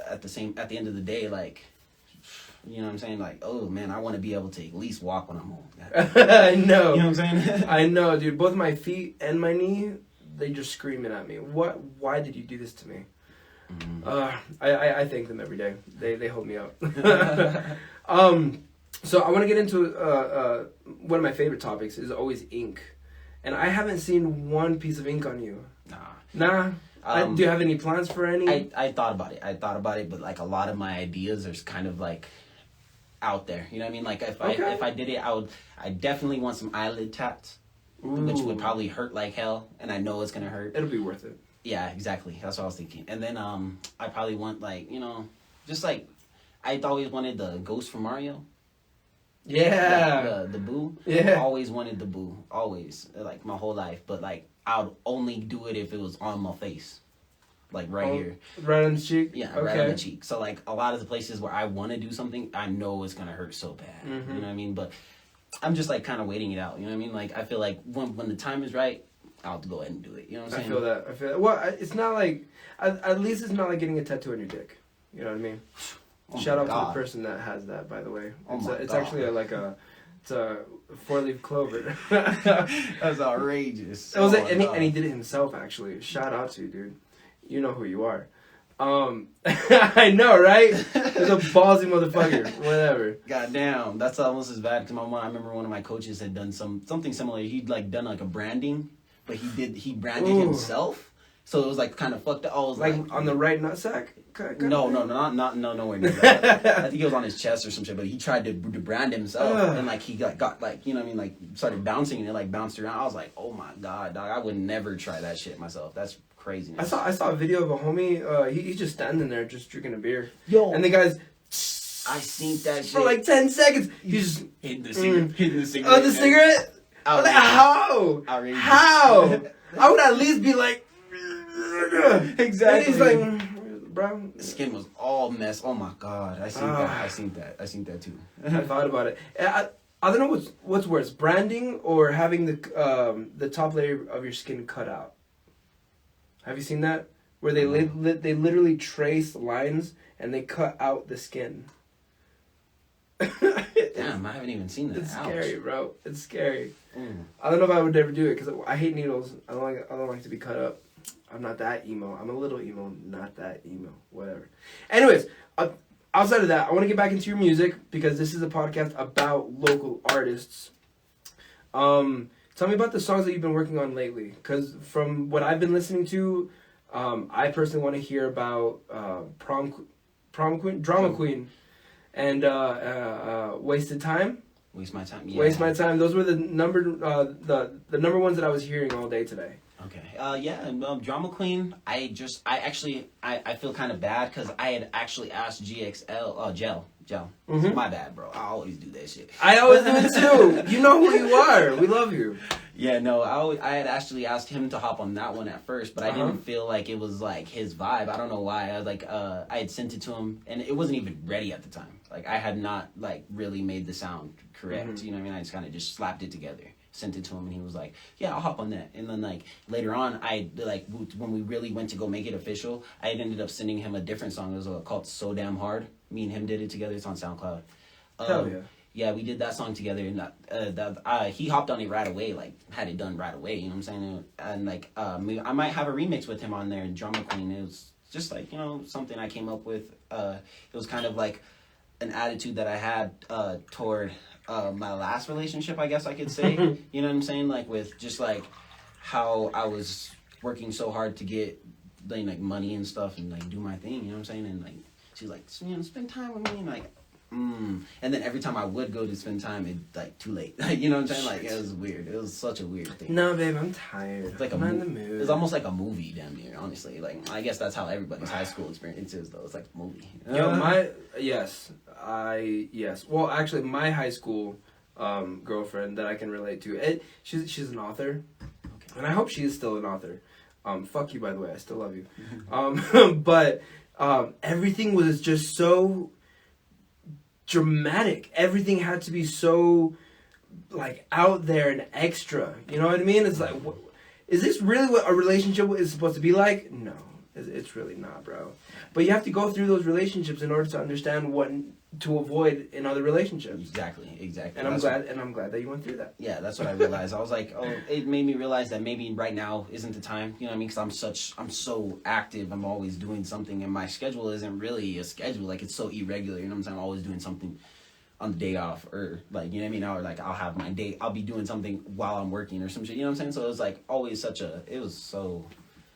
at the end of the day, like, you know what I'm saying? Like, oh, man, I want to be able to at least walk when I'm home. I know. You know what I'm saying? I know, dude. Both my feet and my knee, they just screaming at me. Why did you do this to me? I thank them every day. They hold me up. So I want to get into one of my favorite topics is always ink. And I haven't seen one piece of ink on you. Nah? Do you have any plans for any? I thought about it, but like a lot of my ideas are kind of like out there. You know what I mean? Like if I did it, I definitely want some eyelid tats, which would probably hurt like hell, and I know it's gonna hurt. It'll be worth it. Yeah, exactly. That's what I was thinking. And then I probably want like, you know, just like I always wanted the ghost from Mario. Yeah. The boo. Yeah. Always wanted the boo. Always. Like my whole life. But like I would only do it if it was on my face. Like right here. Right on the cheek? Yeah, okay. right on the cheek. So like a lot of the places where I want to do something, I know it's gonna hurt so bad. You know what I mean? But I'm just like kind of waiting it out. You know what I mean? Like I feel like when the time is right, I'll have to go ahead and do it. You know what I'm saying? I feel that. Well, it's not like at least it's not like getting a tattoo on your dick. You know what I mean? Oh Shout out God. to the person that has that, by the way. It's God. actually it's a 4-leaf clover. That's outrageous. It was and he did it himself, actually. Shout out to you, dude. You know who you are. I know, right? He's a ballsy motherfucker. Whatever. Goddamn, that's almost as bad. Cause I remember one of my coaches had done something similar. He'd like done like a branding, but he branded himself. So it was like kind of fucked up. I was like on the right nutsack. No, nowhere near that. I think it was on his chest or some shit. But he tried to brand himself, and like he got like, you know what I mean, like started bouncing and it like bounced around. I was like, oh my God, dog, I would never try that shit myself. That's crazy. I saw a video of a homie. He's just standing there, just drinking a beer. Yo, and the guy's. I seen that shit for like 10 seconds. He's just hitting the cigarette. Oh, the cigarette. I was like, how? Outrageous. How? I would at least be like. Exactly. And he's like, bro. The skin was all mess. Oh my God, I seen that too. I thought about it. I don't know what's worse, branding or having the top layer of your skin cut out. Have you seen that? Where they they literally trace lines and they cut out the skin. Damn, I haven't even seen that. It's scary, bro. It's scary. Mm. I don't know if I would ever do it because I hate needles. I don't like to be cut up. I'm not that emo. I'm a little emo, not that emo. Whatever. Anyways, outside of that, I want to get back into your music because this is a podcast about local artists. Tell me about the songs that you've been working on lately. Because from what I've been listening to, I personally want to hear about Drama Queen, and Wasted Time. Waste My Time. Yeah. Waste My Time. Those were the number ones that I was hearing all day today. Okay. Drama Queen. I feel kind of bad because I had actually asked GXL. Gel. Mm-hmm. My bad, bro. I always do that shit. I always do it too. You know who you are. We love you. Yeah, no, I had actually asked him to hop on that one at first, but I didn't feel like it was like his vibe. I don't know why. I was like, I had sent it to him, and it wasn't even ready at the time. Like I had not like really made the sound correct. Mm-hmm. You know what I mean? I just kind of just slapped it together, sent it to him, and he was like, yeah, I'll hop on that. And then like later on, when we really went to go make it official, I ended up sending him a different song. It was called So Damn Hard. Me and him did it together. It's on SoundCloud. Hell yeah. Yeah, we did that song together, and he hopped on it right away, like, had it done right away, you know what I'm saying? And, like, I might have a remix with him on there, Drama Queen. It was just, like, you know, something I came up with. It was kind of, like, an attitude that I had toward my last relationship, I guess I could say. You know what I'm saying? Like, with just, like, how I was working so hard to get, like, money and stuff and, like, do my thing, you know what I'm saying? And, like, she's like, you know, spend time with me, and, like, and then every time I would go to spend time, it like too late. You know what I'm saying? Like it was weird. It was such a weird thing. No, babe, I'm tired. It's like I'm not in the mood. It was almost like a movie, damn near. Honestly, like I guess that's how everybody's high school experience is, though. It's like a movie. Yes. Well, actually, my high school girlfriend that I can relate to. She's an author, okay. And I hope she is still an author. Fuck you, by the way. I still love you. But everything was just so dramatic. Everything had to be so like out there and extra. You know what I mean? It's like, is this really what a relationship is supposed to be like? No, it's really not, bro. But you have to go through those relationships in order to understand what to avoid in other relationships. Exactly. And I'm glad that you went through that. Yeah, that's what I realized. I was like, it made me realize that maybe right now isn't the time. You know what I mean? Because I'm so active. I'm always doing something, and my schedule isn't really a schedule. Like it's so irregular. You know what I'm saying? I'm always doing something on the day off, or like, you know what I mean? Or like I'll have my day. I'll be doing something while I'm working or some shit. You know what I'm saying? So it was like always it was so.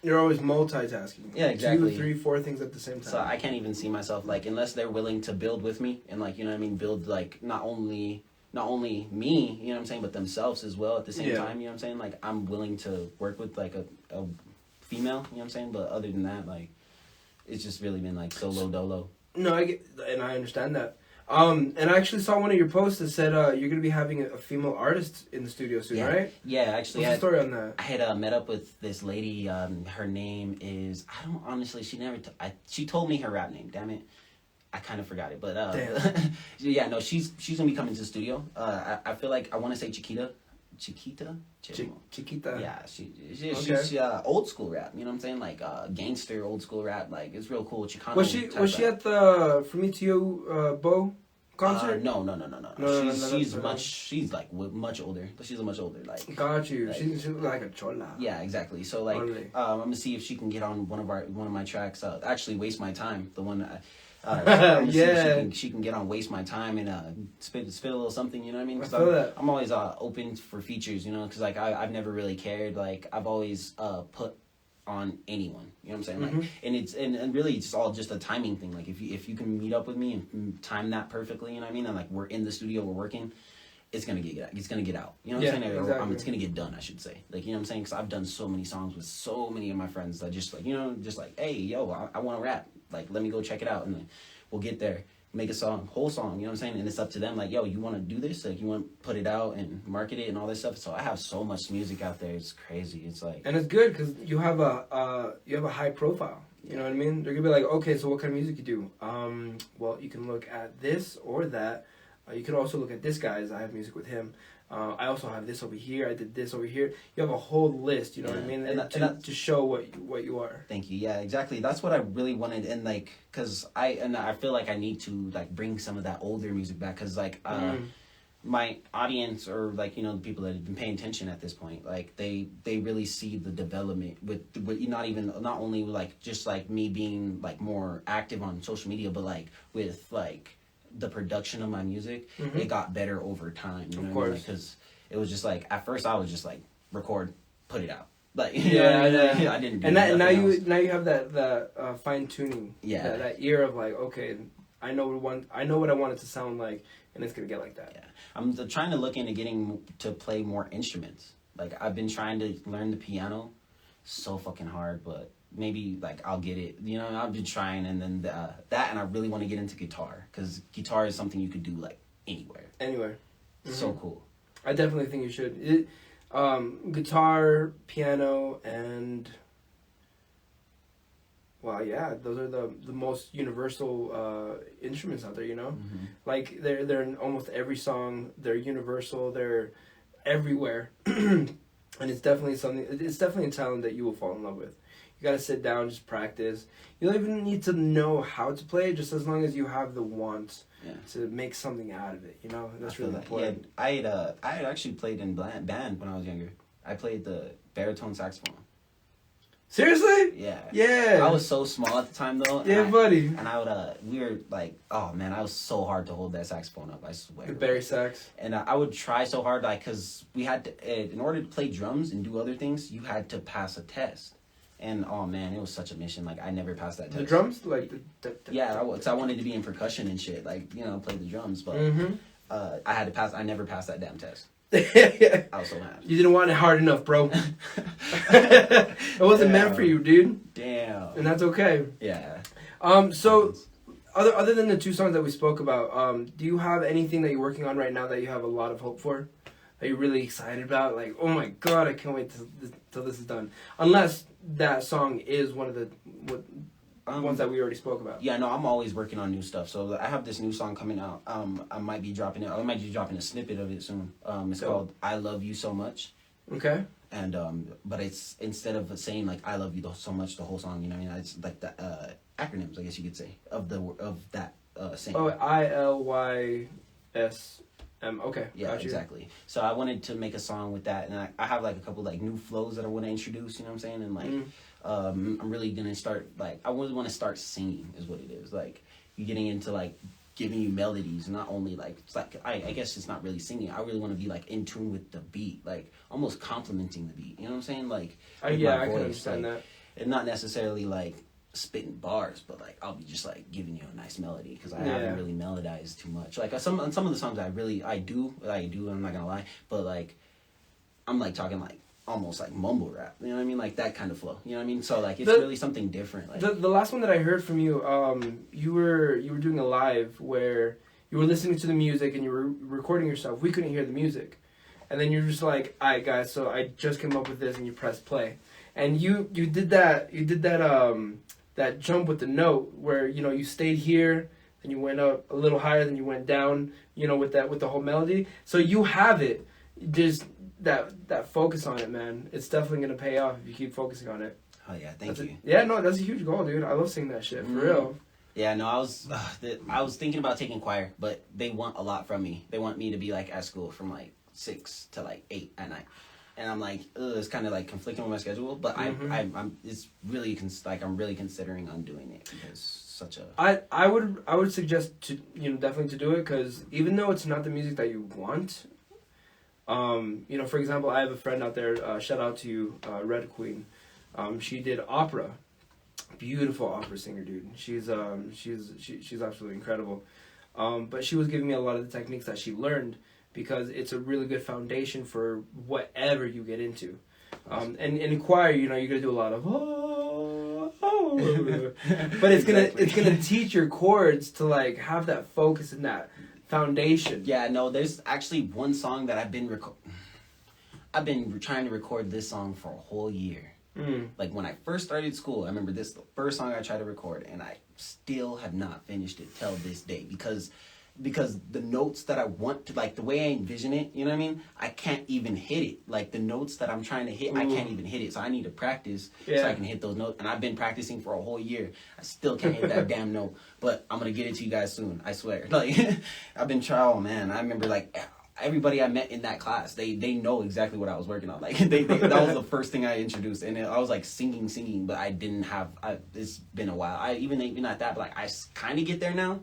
You're always multitasking. Yeah, exactly. 2, 3, 4 things at the same time. So I can't even see myself, like, unless they're willing to build with me and, like, you know what I mean, build, like, not only me, you know what I'm saying, but themselves as well at the same time, you know what I'm saying? Like, I'm willing to work with, like, a female, you know what I'm saying? But other than that, like, it's just really been, like, solo dolo. No, I get, and I understand that. And I actually saw one of your posts that said you're going to be having a female artist in the studio soon, right? Yeah, actually. What's the story on that? I had met up with this lady. Her name is, I don't honestly, she told me her rap name, damn it. I kind of forgot it, but yeah, no, she's going to be coming to the studio. I feel like I want to say Chiquita. Chiquita? Chiquita. Yeah, she's old school rap, you know what I'm saying? Like gangster old school rap, like it's real cool. Chicano. Was she at the From Me to You Bo concert? No. She's like much older, but she's much older. Like got you. Like, she's like a chola. Yeah, exactly. So like, I'm gonna see if she can get on one of my tracks. Actually, Waste My Time, the one. She can get on Waste My Time and spit a little something, you know what I mean? Because I'm always open for features, you know, because like I've never really cared. Like I've always put on anyone, you know what I'm saying? Like, and it's and really it's all just a timing thing. Like if you can meet up with me and time that perfectly, you know what I mean? And like we're in the studio, we're working. It's gonna get out. You know what I'm saying? Exactly. It's gonna get done, I should say. Like, you know what I'm saying? Because I've done so many songs with so many of my friends that just like, you know, just like, hey, yo, I want to rap. Like, let me go check it out, and then we'll get there, make a whole song. You know what I'm saying? And it's up to them. Like, yo, you want to do this? Like, you want to put it out and market it and all this stuff. So I have so much music out there. It's crazy. It's like, and it's good because you have a high profile. You know what I mean? They're gonna be like, okay, so what kind of music you do? Well, you can look at this or that. You can also look at this guy's. I have music with him. I also have this over here. I did this over here. You have a whole list. You know what I mean? To show what you are. Thank you. Yeah, exactly. That's what I really wanted, and like, cause I feel like I need to like bring some of that older music back, cause like my audience, or like, you know, the people that have been paying attention at this point, like they really see the development with not only like just like me being like more active on social media, but like with like the production of my music, it got better over time. You know what I mean? Because it was just like, at first I was just like, record, put it out. Like, you know what I mean? I didn't do now you have that fine tuning. Yeah. That ear of like, okay, I know what I want it to sound like, and it's gonna get like that. Yeah. I'm trying to look into getting to play more instruments. Like, I've been trying to learn the piano so fucking hard, but maybe like I'll get it, you know. I've been trying, and then that, and I really want to get into guitar, because guitar is something you could do like anywhere. So cool. I definitely think you should. Guitar, piano, and well, yeah, those are the most universal instruments out there, you know. Like they're in almost every song. They're universal. everywhere. And it's definitely something. It's definitely a talent that you will fall in love with. You gotta sit down, just practice. You don't even need to know how to play, just as long as you have the want to make something out of it. You know, that's really important. Yeah, I had actually played in band when I was younger. I played the baritone saxophone. Seriously? Yeah. Yeah. I was so small at the time though. Yeah, buddy. And I would we were like, oh man, I was so hard to hold that saxophone up. I swear. The bari sax. And I would try so hard, like, cause we had to, in order to play drums and do other things, you had to pass a test. And oh man, it was such a mission. Like I never passed that test. The drums, like yeah, I wanted to be in percussion and shit, like play the drums, but I had to pass. I never passed that damn test. I was so mad. You didn't want it hard enough, bro. It wasn't meant for you, dude. Damn. And that's okay. Yeah. So other than the two songs that we spoke about, do you have anything that you're working on right now that you have a lot of hope for? That you're really excited about? Like, oh my god, I can't wait till this is done. Unless that song is one of the ones that we already spoke about. Yeah, no, I'm always working on new stuff. So I have this new song coming out. I might be dropping it. I might be dropping a snippet of it soon. It's called "I Love You So Much." Okay. And but it's instead of saying like "I love you so much" the whole song, you know what I mean? It's like the acronyms, I guess you could say, of that saying. Oh, ILYSM. Okay. Yeah, gotcha. exactly. So I wanted to make a song with that, and I have like a couple like new flows that I want to introduce. You know what I'm saying? And like. I'm really gonna start I really want to start singing is what it is. Like you getting into like giving you melodies, not only like it's like I guess it's not really singing. I really want to be like in tune with the beat, like almost complimenting the beat. You know what I'm saying? Like I can understand that. And not necessarily like spitting bars, but like I'll be just like giving you a nice melody because I haven't really melodized too much. Like on some of the songs I do. I'm not gonna lie, but like I'm like talking like. Almost like mumble rap, you know what I mean, like that kind of flow, you know what I mean. So like it's really something different. Like the last one that I heard from you, you were doing a live where you were listening to the music and you were recording yourself. We couldn't hear the music, and then you're just like, "All right, guys, so I just came up with this," and you press play, and you did that that jump with the note where you stayed here, then you went up a little higher, then you went down, with the whole melody. So you have it, just. That focus on it, man. It's definitely gonna pay off if you keep focusing on it. Oh yeah, thank you. That's a huge goal, dude. I love singing that shit for real. Yeah, no, I was thinking about taking choir, but they want a lot from me. They want me to be like at school from like 6 to like 8 at night, and I'm like, it's kind of like conflicting with my schedule. But I'm it's really I'm really considering undoing it because such a. I would suggest to definitely to do it because even though it's not the music that you want. For example, I have a friend out there, shout out to you, Red Queen. She did opera. Beautiful opera singer, dude. She's absolutely incredible. But she was giving me a lot of the techniques that she learned because it's a really good foundation for whatever you get into. And in choir, you're gonna do a lot of but it's gonna teach your chords to like have that focus and that foundation. Yeah, no, there's actually one song that I've been trying to record this song for a whole year. Like when I first started school, I remember this the first song I tried to record, and I still have not finished it till this day because the notes that I want to, like the way I envision it, you know what I mean? I can't even hit it. Like the notes that I'm trying to hit, I can't even hit it. So I need to practice so I can hit those notes. And I've been practicing for a whole year. I still can't hit that damn note. But I'm going to get it to you guys soon. I swear. Like I've been trying, man. I remember like everybody I met in that class, they know exactly what I was working on. Like they that was the first thing I introduced, and I was like singing, but I didn't have. It's been a while. I even not that, but like I kind of get there now.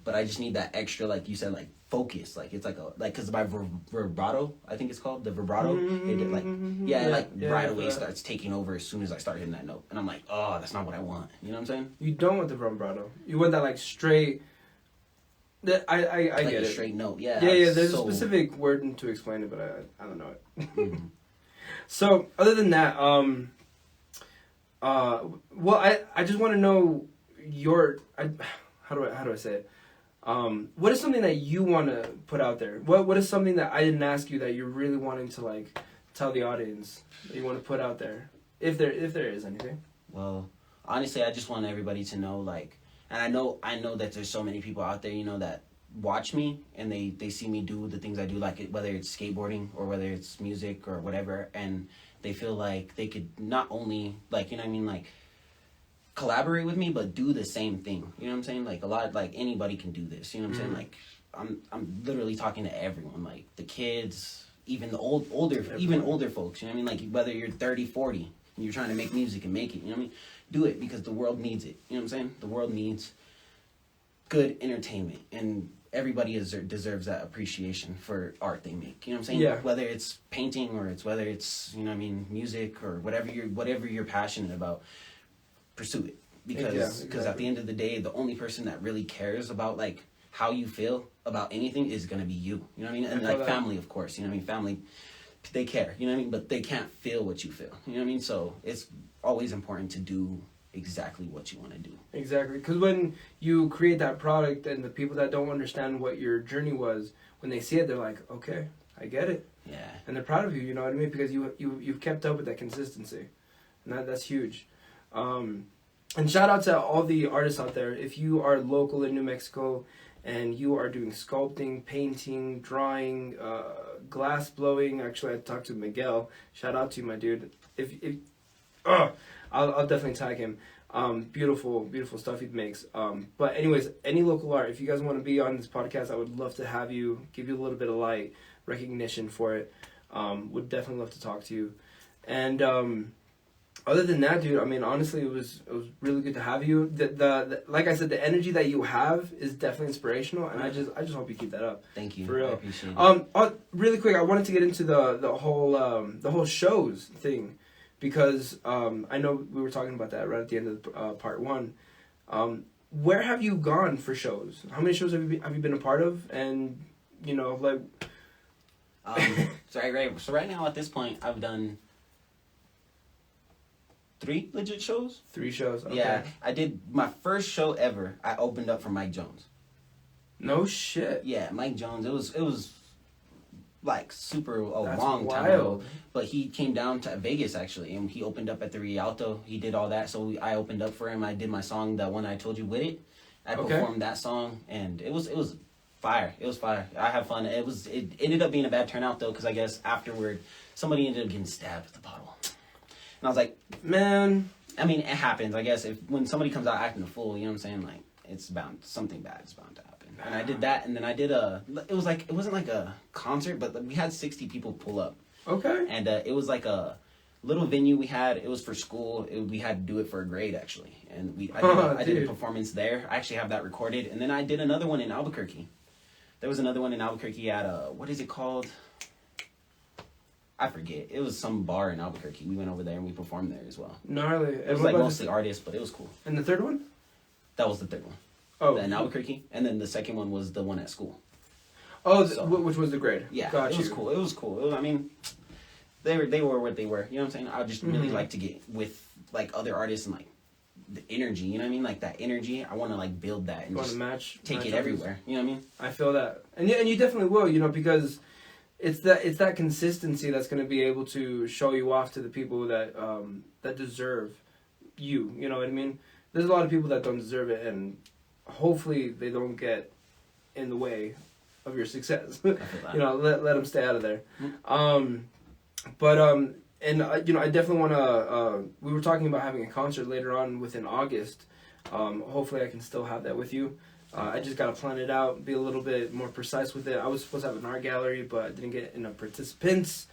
But I just need that extra, like you said, like focus. Like it's like because my vibrato, I think it's called the vibrato. It did right away starts taking over as soon as I start hitting that note, and I'm like, oh, that's not what I want. You know what I'm saying? You don't want the vibrato. You want that like straight. I like get a it. Straight note, yeah. Yeah. There's a specific word to explain it, but I don't know it. So other than that, I just want to know how do I say it? What is something that you want to put out there? What is something that I didn't ask you that you're really wanting to like tell the audience that you want to put out there, if there is anything? Well, honestly, I just want everybody to know like. And I know that there's so many people out there, that watch me and they see me do the things I do, like whether it's skateboarding or whether it's music or whatever, and they feel like they could not only, like, you know what I mean, like, collaborate with me, but do the same thing. You know what I'm saying? Like, a lot, like, anybody can do this. You know what I'm saying? Like, I'm literally talking to everyone, like the kids, even the older folks. You know what I mean? Like, whether you're 30, 40, and you're trying to make music and make it. You know what I mean? Do it, because the world needs it. You know what I'm saying? The world needs good entertainment, and everybody deserves that appreciation for art they make. You know what I'm saying? Yeah. Whether it's painting or whether it's, you know what I mean, music or whatever you're passionate about, pursue it. Because at the end of the day, the only person that really cares about, like, how you feel about anything is going to be you. You know what I mean? And, like, family, of course. You know what I mean? Family, they care. You know what I mean? But they can't feel what you feel. You know what I mean? So it's always important to do exactly what you want to do. Exactly. Because when you create that product and the people that don't understand what your journey was, when they see it, they're like, okay, I get it. Yeah. And they're proud of you, you know what I mean? Because you've kept up with that consistency. And that's huge. And shout out to all the artists out there. If you are local in New Mexico and you are doing sculpting, painting, drawing, glass blowing. Actually, I talked to Miguel. Shout out to you, my dude. I'll definitely tag him. Beautiful stuff he makes. But anyways, any local art, if you guys want to be on this podcast, I would love to have you, give you a little bit of light, recognition for it. Would definitely love to talk to you. And other than that, dude, I mean, honestly, it was really good to have you. The like I said, the energy that you have is definitely inspirational, and I just hope you keep that up. Thank you. For real. I appreciate it. Really quick, I wanted to get into the whole shows thing, because I know we were talking about that right at the end of part one. Where have you gone for shows? How many shows have you been a part of? And, you know, like... So right now at this point, I've done 3 legit shows. 3 shows. Okay. Yeah, I did my first show ever. I opened up for Mike Jones. No shit. Yeah, Mike Jones. It was like super That's long time wild. ago. But he came down to Vegas actually, and he opened up at the Rialto. He did all that, so I opened up for him. I did my song, that one I told you with it. I performed that song, and it was fire. It was fire. I had fun. It ended up being a bad turnout though, because I guess afterward somebody ended up getting stabbed with a bottle. And I was like, man, I mean, it happens. I guess when somebody comes out acting a fool, you know what I'm saying? Like, something bad is bound to happen. And I did that, and then I did it wasn't like a concert, but we had 60 people pull up. Okay. And it was like a little venue we had. It was for school. We had to do it for a grade, actually. And I did a performance there. I actually have that recorded. And then I did another one in Albuquerque. There was another one in Albuquerque at, what is it called? I forget. It was some bar in Albuquerque. We went over there and we performed there as well. Gnarly. It was like mostly artists, but it was cool. And the third one? That was the third one. Oh. In Albuquerque. And then the second one was the one at school. Oh, which was the grade? Yeah. Got it was cool. It was cool. I mean, they were what they were. You know what I'm saying? I just really like to get with like other artists and like the energy. You know what I mean? Like that energy. I want to like build that and just take it everywhere. You know what I mean? I feel that, and you definitely will. You know, because it's that consistency that's going to be able to show you off to the people that that deserve you. You know what I mean? There's a lot of people that don't deserve it, and hopefully they don't get in the way of your success. You know, let them stay out of there. And you know, I definitely want to. We were talking about having a concert later on within August. Hopefully, I can still have that with you. I just gotta plan it out, be a little bit more precise with it. I was supposed to have an art gallery, but I didn't get enough participants.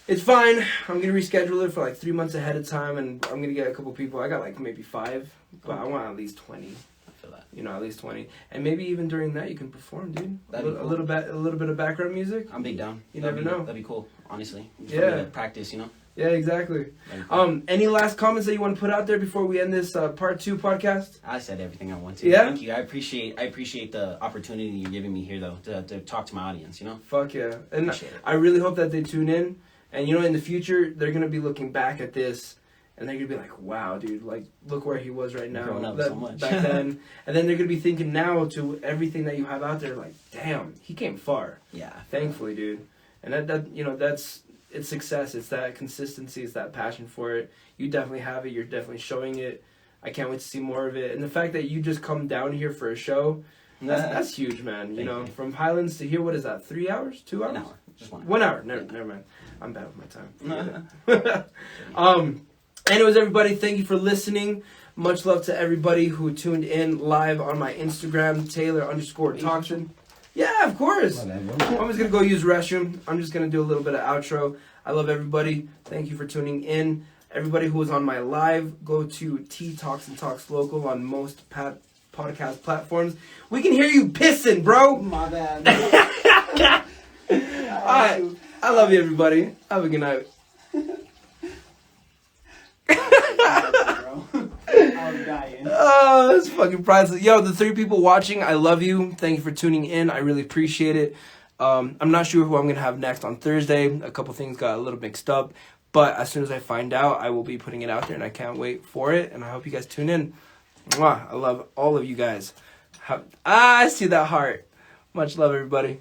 It's fine. I'm gonna reschedule it for like 3 months ahead of time, and I'm gonna get a couple people. I got like maybe 5, but I want at least 20. I feel that. You know, at least 20, and maybe even during that you can perform, dude. That'd be cool. A little bit of background music. I'm big down. You never know. That'd be cool, honestly. Yeah. Practice, you know. Yeah, exactly. Any last comments that you want to put out there before we end this part 2 podcast? I said everything I want to. Yeah? Thank you. I appreciate the opportunity you're giving me here, though, to talk to my audience, you know? Fuck yeah. And Appreciate it. I really hope that they tune in. And, you know, in the future, they're going to be looking back at this, and they're going to be like, wow, dude, like, look where he was right now. Growing up so much. Back then. And then they're going to be thinking now to everything that you have out there, like, damn, he came far. Yeah. Thankfully, dude. And that you know, it's success. It's that consistency. It's that passion for it. You definitely have it. You're definitely showing it. I can't wait to see more of it. And the fact that you just come down here for a show, That's huge, man. You know, from Highlands to here, what is that? 3 hours? 2 hours? An hour. Just 1 hour. 1 hour. Never mind. I'm bad with my time. Anyways, everybody, thank you for listening. Much love to everybody who tuned in live on my Instagram, Taylor_Thompson. Yeah, of course. I'm just going to go use the restroom. I'm just going to do a little bit of outro. I love everybody. Thank you for tuning in. Everybody who was on my live, go to T Talks and Talks Local on most podcast platforms. We can hear you pissing, bro. My bad. All right. I love you, everybody. Have a good night. I was dying. Oh, that's fucking priceless. Yo, the 3 people watching, I love you. Thank you for tuning in. I really appreciate it. I'm not sure who I'm going to have next on Thursday. A couple things got a little mixed up. But as soon as I find out, I will be putting it out there, and I can't wait for it. And I hope you guys tune in. Mwah. I love all of you guys. I see that heart. Much love, everybody.